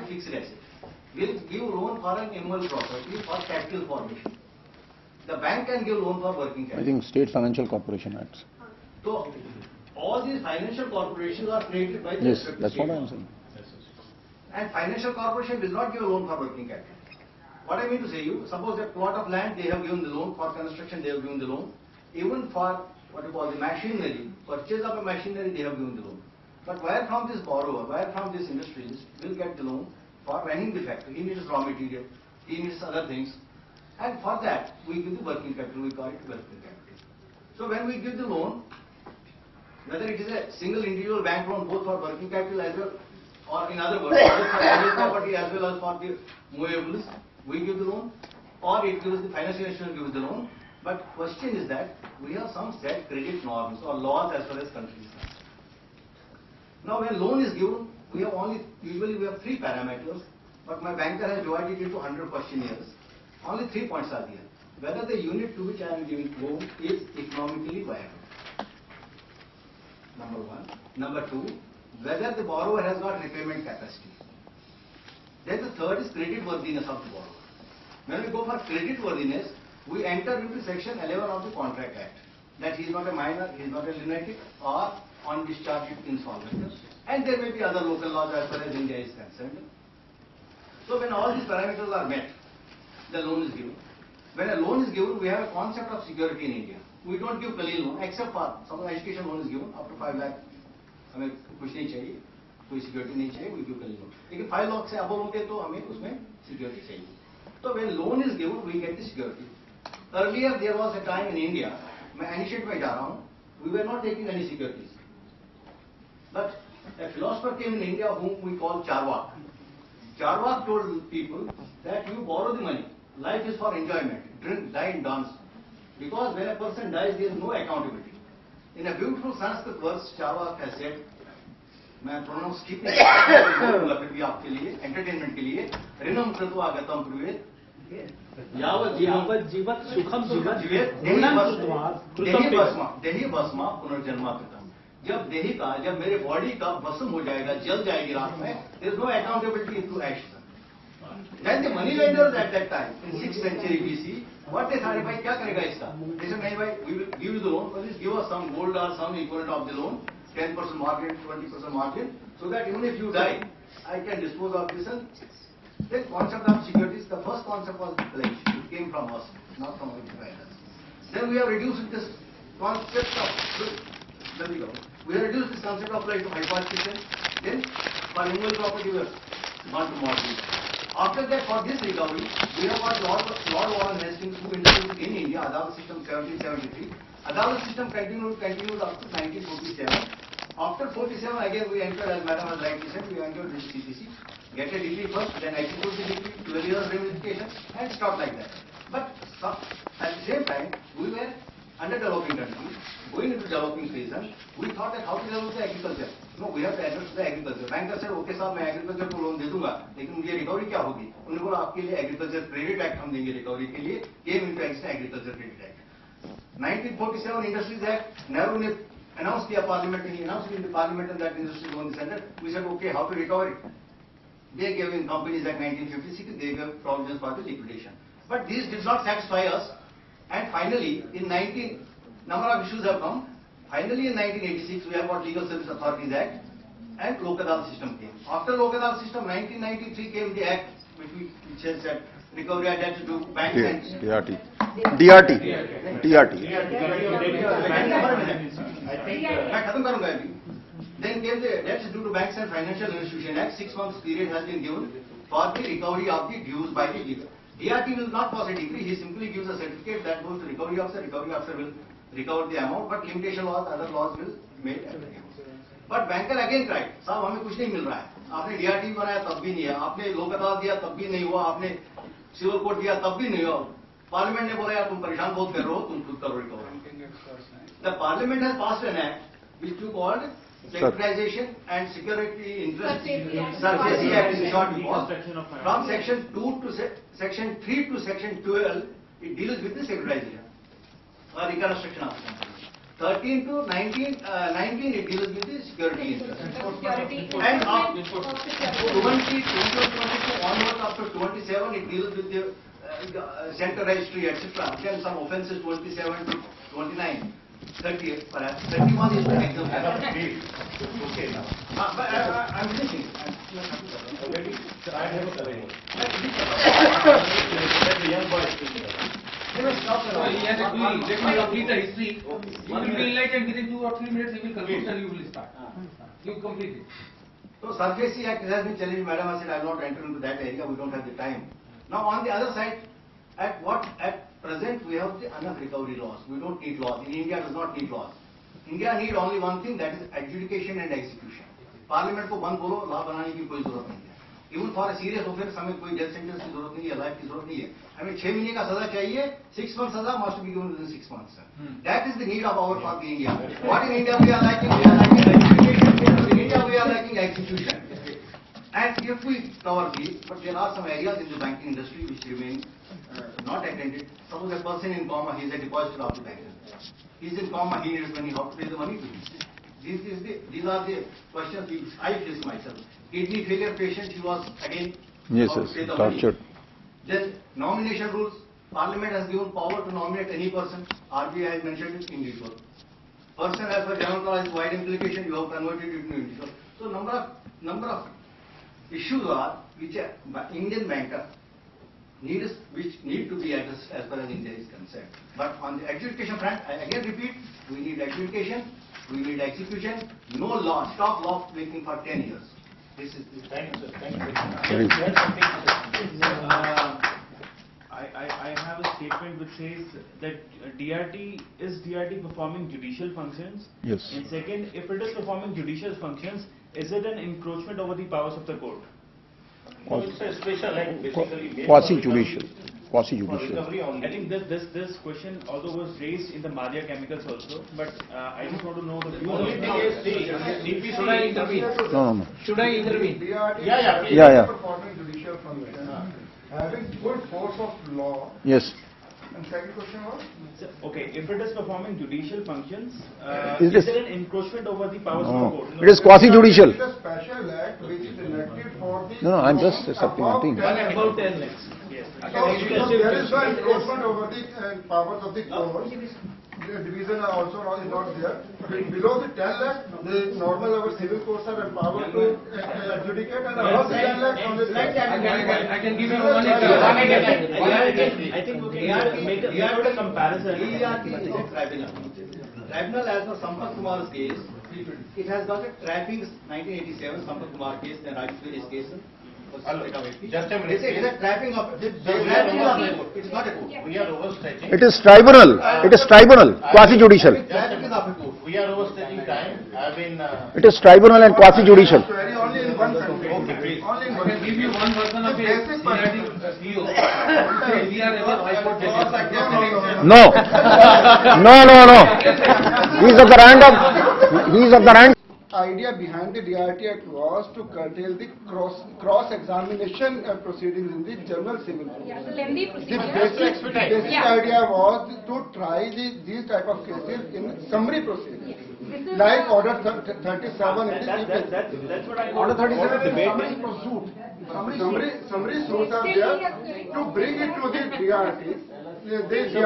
a fixed asset. Will give loan for an immovable property for capital formation. The bank can give loan for working capital. I think State Financial Corporation Acts. So all these financial corporations are created by the Yes, that's what I am saying. And financial corporation will not give a loan for working capital. What I mean to say you, suppose a plot of land they have given the loan, for construction they have given the loan, even for what you call the machinery, purchase of a machinery they have given the loan. But where from this borrower, where from this industrialist will get the loan for running the factory? He needs raw material, he needs other things, and for that we give the working capital, we call it working capital. So when we give the loan, whether it is a single individual bank loan both for working capital as well, or in other words, both for real property as well as for the movables, we give the loan, or it gives the financial institution gives the loan. But question is that we have some set credit norms or laws as far as countries. Now when loan is given, we have usually we have 3 parameters, but my banker has divided it into 100 questionnaires. Only 3 points are there. Whether the unit to which I am giving loan is economically viable. Number 1. Number 2, whether the borrower has got repayment capacity. Then the third is credit worthiness of the borrower. When we go for credit worthiness, we enter into section 11 of the Contract Act. That he is not a minor, he is not a lunatic or on discharge insolvent. And there may be other local laws as far as India is concerned. So when all these parameters are met, the loan is given. When a loan is given, we have a concept of security in India. We don't give Kalil loan except for some education loan is given up to 5 lakh. हमें कुछ नहीं चाहिए, कोई security नहीं चाहिए, we give Kalil loan. लेकिन 5 लाख से above होते तो हमें उसमें सिक्योरिटी चाहिए. So when loan is given, we get the security. Earlier there was a time in India, मैं initiate में जा रहा हूँ, we were not taking any securities. But a philosopher came in India whom we call Charvak. Charvak told people that you borrow the money. Life is for enjoyment. Drink, dine, dance. Because when a person dies, there is no accountability. In a beautiful Sanskrit verse, Charvak has said, मैं pronounce skip नहीं करूँगा फिर भी आपके लिए, entertainment के लिए, ऋणम कृत्वा गतम ब्रुवेत, यावत् जीवत् सुखम जीवत् देही भस्मा पुनर्जन्मा कृतम. जब देही का, जब मेरे बॉडी का भस्म हो जाएगा, जल जाएगी रात में, there is no accountability to action. Then the money lenders at that time, in 6th century BC, what they thought, भाई क्या करेगा इसका? They said नहीं भाई, we will give you the loan, please give us some gold or some equivalent of the loan, 10% margin, 20% margin, so that even if you die, I can dispose of this. And the concept of securities, the first concept was pledge. It came from us, not from our providers. Then we have reduced this concept of, we have reduced this concept of pledge to hypothecation. Then for immovable property, we have gone to mortgage. After that, for this recovery, we have got Lord Warren Hastings, who introduced in India, Adalat system 1773. Adalat system continued up to 1947. After 47, again we entered, as Madam has rightly said, we entered this CPC, get a degree first, then execute the degree, 12 years rehabilitation, and stop like that. But at the same time, we were underdeveloping countries, going into developing phases. We thought that how to develop the agriculture. No, we have to address the agriculture. Banker said, okay साहब मैं agriculture को loan दे दूंगा, लेकिन मुझे recovery क्या होगी? उन्होंने बोला आपके लिए agriculture credit act हम देंगे recovery के लिए. Came into existence agriculture credit act. 1947 Industries Act, Nehru ने announced किया parliament में, he announced in the parliament and that industry loan is centered. We said okay, how to recover it? They gave in Companies Act 1956, they gave provisions for the liquidation. But these did not satisfy us, and finally in number of issues have come. Finally in 1986 we have got Legal Service Authorities Act and Lok Adalat system came. After Lok Adalat system, 1993 came the act which has said recovery act to do banks and DRT. Then came the debts due to banks and financial institution act. 6 months period has been given for the recovery of the dues by the legal. DRT will not cause a decree, he simply gives a certificate that goes to recovery officer will recover the amount, but limitation laws, other laws will make applicable. But banker again tried, साहब हमें कुछ नहीं मिल रहा है, आपने DRT बनाया तब भी नहीं है, आपने लोक अदालत दिया तब भी नहीं हुआ, आपने सिविल कोर्ट दिया तब भी नहीं हुआ. पार्लियामेंट ने बोला यार तुम परेशान बहुत कर रहे हो, तुम खुद करो recovery. The parliament has passed an act which you called Securitization and Security Interest Surface Act in short. From section 2 to section 3 to section 12, it deals with the securitization or reconstruction of the company. 13 to 19, 19 it deals with the security interest. Security. And up Enforcement of 20, security. 22 onwards up to 27 it deals with the center registry, etc. Then some offences 27 to 29. 30 perhaps. 31 is the exemption. Okay now. But I'm finishing. Already, I have a comment. Let the young boy speak. So he has actually, let me complete the history. You will be enlightened within 2 or 3 minutes. He will conclude and you will start. You complete it. So Surface Act has been challenged. Madam has said I will not enter into that area. We don't have the time. Now on the other side, at present we have the enough recovery laws. We don't need laws. In India does not need laws. India need only one thing, that is adjudication and execution. Parliament को बंद बोलो, law बनाने की कोई जरूरत नहीं है. Even for a serious offence हमें कोई death sentence की जरूरत नहीं है, life की जरूरत नहीं है. हमें 6 महीने का सजा चाहिए, 6 months सजा must be given within 6 months. That is the need of our for the India. What in India we are lacking? We are lacking adjudication. In India we are lacking execution. And if we cover these, but there are some areas in the banking industry which remain not attended. Suppose a person in coma, he is a depositor of the bank. He is in coma, he needs money, how to pay the money to him? These are the questions which I face myself. Kidney failure patient, he was again Yes, how to yes, pay the tortured. money. Then nomination rules, Parliament has given power to nominate any person. RBI has mentioned it individual. Person as per general law has wide implication, you have converted it into individual. So number of issues are which Indian banker which need to be addressed as far as India is concerned. But on the adjudication front, I again repeat, we need adjudication, we need execution, no law, stop law making for 10 years. This is the Thank you, sir. Thank you. Very You have something to say. I have a statement which says that DRT performing judicial functions? Yes. And second, if it is performing judicial functions, is it an encroachment over the powers of the court? No, it's a special act basically. made for Quasi-judicial. For Quasi-judicial. recovery only. I think this question although was raised in the Madhya chemicals also, but I just want to know the views Only of thing is, see, DPC. Should I intervene? No. Should I intervene? Yeah, please. Yeah. Performing judicial function, having full force of law. Yes. And second question was? Okay, if it is performing judicial functions, Is is this- it an encroachment over the powers of No. the court? It is quasi-judicial. It is a special act which is enacted for the. No, I'm just supplementing. About 10 lakhs. Yes. So there is no encroachment over the powers of the court. The division are also is not there. Below the 10 lakh, the normal our civil courts are empowered to adjudicate, and above the 10 lakh, only. I can give you one example. I think we can make a comparison. DRT is a tribunal. Tribunal as per Sampat Kumar's case, it has got a trappings 1987 Sampat Kumar case, then Rajeshwari's case. Just a minute. It is a trapping of the trapping of the court. It's not a court. We are overstretching. It is tribunal. It is tribunal. Quasi-judicial. Trapping is of a court. We are overstretching time. I've been. It is tribunal and quasi-judicial. Very only in one country. Only in I one can give you one version of a Basic CEO. We are ever High Court judges. No. No. He is of the rank. Idea behind the DRT Act was to curtail the cross-examination proceedings in the general civil court. Yeah, the lengthy The procedure. basic Yeah. idea was to try these type of cases in summary proceedings, This is like the- Order 37 in the That's what I Order 37 is debate. summary suits are there to bring it to the DRT. So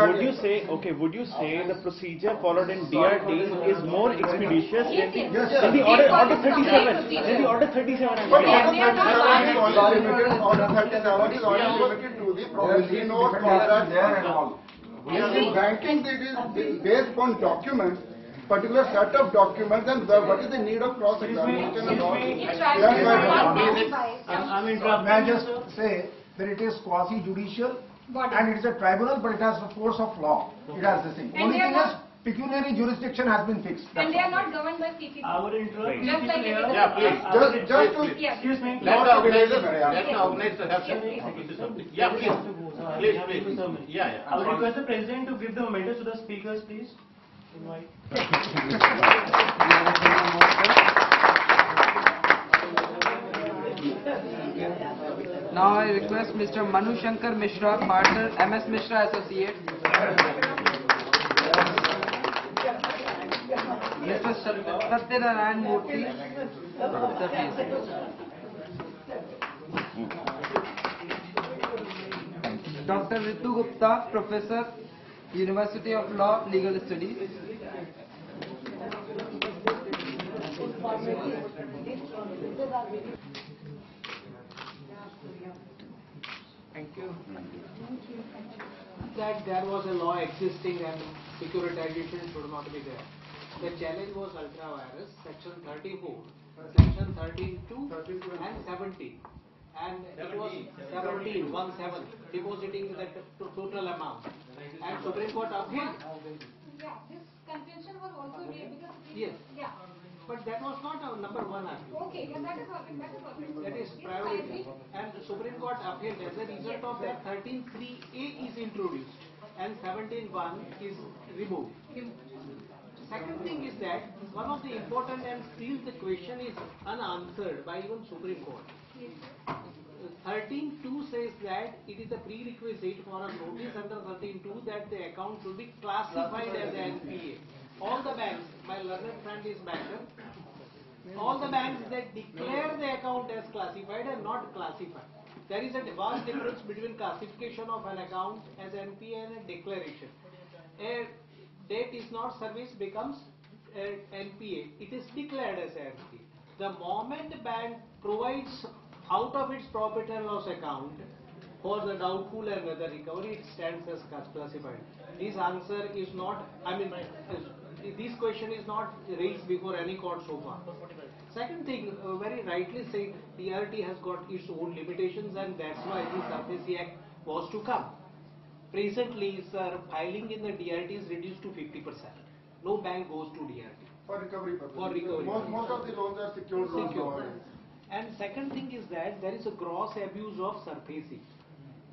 would you say the procedure followed in DRT is more expeditious Yes, yes. than the order 37? Than the order 37. But Yeah, Order they are 37 is only limited, Order 37 is only limited to the promissory note contract and all. In banking, it is based upon documents, particular set of documents, and what is the need of cross-examination and all. It's That's right. why- I'm interrupting. May I just say that it is quasi-judicial Body. and it is a tribunal, but it has the force of law. It has this thing. And Only they are thing is, not- pecuniary jurisdiction has been fixed. And they are not governed by CCP. I would interrupt. Just like any other. Yeah, please. Just to. Yes. Excuse me. Let the organizer have Yes. something. Yeah, please. Please. Yeah. I would request the President to give the momentous to the speakers, please. Invite. Now I request Mr. Manu Shankar Mishra, partner, MS Mishra Associates. Mr. Satyanarayan Murthy. Sir, please. Dr. Ritu Gupta, Professor, University of Law, Legal Studies. Thank you. That there was a law existing and securitization should not be there. The challenge was ultra-virus, section 34, section 13(2) and 17. And it was 17, 17, depositing the total amount. And Supreme Court appealed. Yeah, this contention was also made because. Yes. Yeah. But that was not our number one appeal. Okay, yeah, that is all right, that is all right. That is Yes, priority. I agree. And the Supreme Court appealed. As a result of that, 13(3)(a) is introduced and 17(1) is removed. Second thing is that one of the important and still the question is unanswered by even Supreme Court. 13(2) says that it is a prerequisite for a notice under 13(2) that the account should be classified as an NPA. All the banks, my learned friend is banker, all the banks that declare the account as classified and not classified. There is a vast difference between classification of an account as NPA and a declaration. A debt is not serviced becomes NPA. It is declared as NPA. The moment the bank provides out of its profit and loss account for the doubtful and other recovery, it stands as classified. This answer is not, this question is not raised before any court so far. Second thing, very rightly said, DRT has got its own limitations and that's why the SARFAESI Act was to come. Presently, sir, filing in the DRT is reduced to 50%. No bank goes to DRT. For recovery purposes. For recovery. Most of the loans are secured loans nowadays. And second thing is that there is a gross abuse of SARFAESI.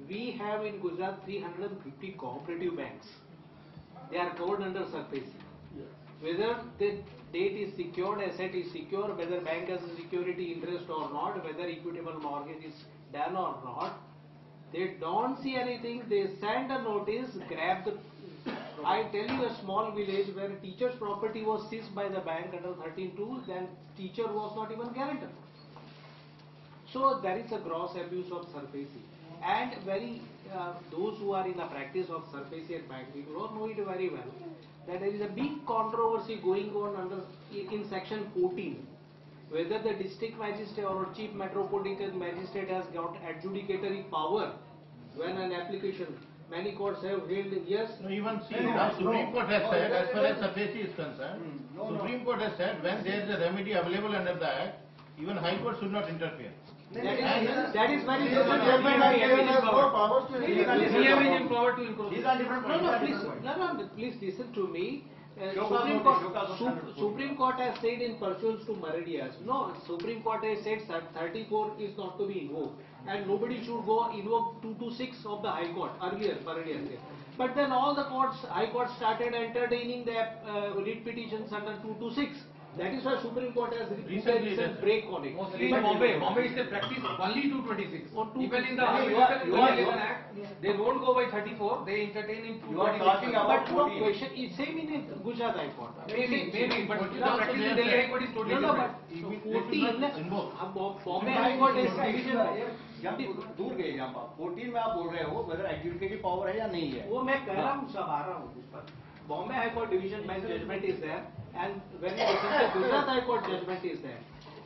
We have in Gujarat 350 cooperative banks. They are covered under SARFAESI. Whether the debt is secured, asset is secure, whether bank has a security interest or not, whether equitable mortgage is done or not, they don't see anything. They send a notice, grab the. I tell you a small village where a teacher's property was seized by the bank under 13(2), then teacher was not even guarantor. So there is a gross abuse of SARFAESI. And those who are in the practice of SARFAESI at bank, we do not know it very well, that there is a big controversy going on in section 14, whether the district magistrate or chief metropolitan magistrate has got adjudicatory power when an application. Many courts have held yes. No, even Supreme Court has said, as far as SARFAESI is concerned, Supreme Court has said when there is a remedy available under the Act, even High Court should not interfere. That is very Please listen to me. Supreme Court has said in pursuance to Meridias. No, Supreme Court has said 34 is not to be invoked. And nobody should go invoke 226 of the High Court earlier, Meridias. But then all the courts, High Court started entertaining the writ petitions under 226. That is why Supreme Court has recently break on it. Mostly in Bombay is a practice only 226. Even in the Act, they don't go by 34, they entertain in 226. But no question, it's same in Gujarat High Court. Maybe, but the practice in Delhi High Court is totally different. Bombay High Court is division. दूर गए जहाँ पर 14 में आप बोल रहे हो whether adjudicative power है या नहीं है वो मैं कह रहा हूँ सब आ रहा हूँ उस पर Bombay High Court division bench judgment is there and very recently Gujarat High Court judgment is there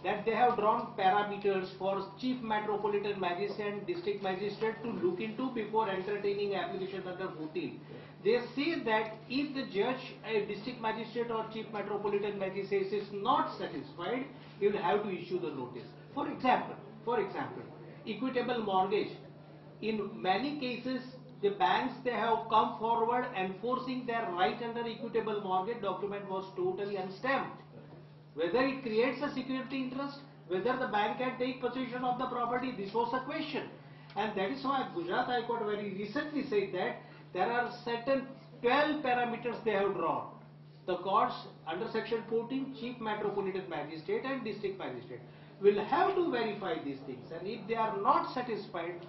that they have drawn parameters for chief metropolitan magistrate and district magistrate to look into before entertaining application under 14. They say that if the judge, a district magistrate or chief metropolitan magistrate is not satisfied, he will have to issue the notice. For example, equitable mortgage. In many cases, the banks, they have come forward enforcing their right under equitable mortgage. Document was totally unstamped. Whether it creates a security interest, whether the bank can take possession of the property, this was a question. And that is why Gujarat High Court very recently said that there are certain 12 parameters they have drawn. The courts under section 14, chief metropolitan magistrate and district magistrate will have to verify these things, and if they are not satisfied,